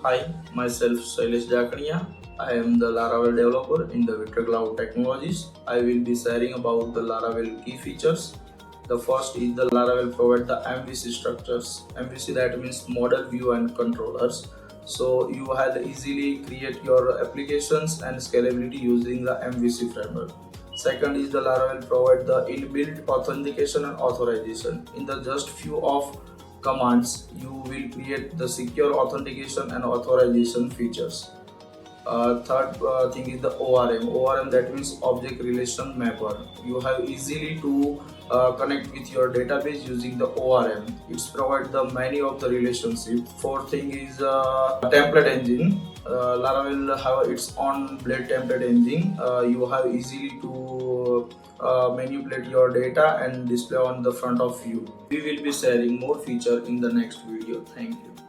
Hi, myself Shailesh Jakania. I am the Laravel developer in the ViitorCloud technologies. I will be sharing about the Laravel key features. The first is the Laravel provide the MVC structures. MVC that means model view and controllers. So you have easily create your applications and scalability using the MVC framework. Second is the Laravel provide the inbuilt authentication and authorization. In the just few of commands, you will create the secure authentication and authorization features. Third thing is the ORM. ORM that means object relation mapper. You have easily to connect with your database using the ORM. It's provide the many of the relationship. Fourth thing is template engine. Laravel have its own blade template engine. You have easily to manipulate your data and display on the front of you. We will be sharing more feature in the next video. Thank you.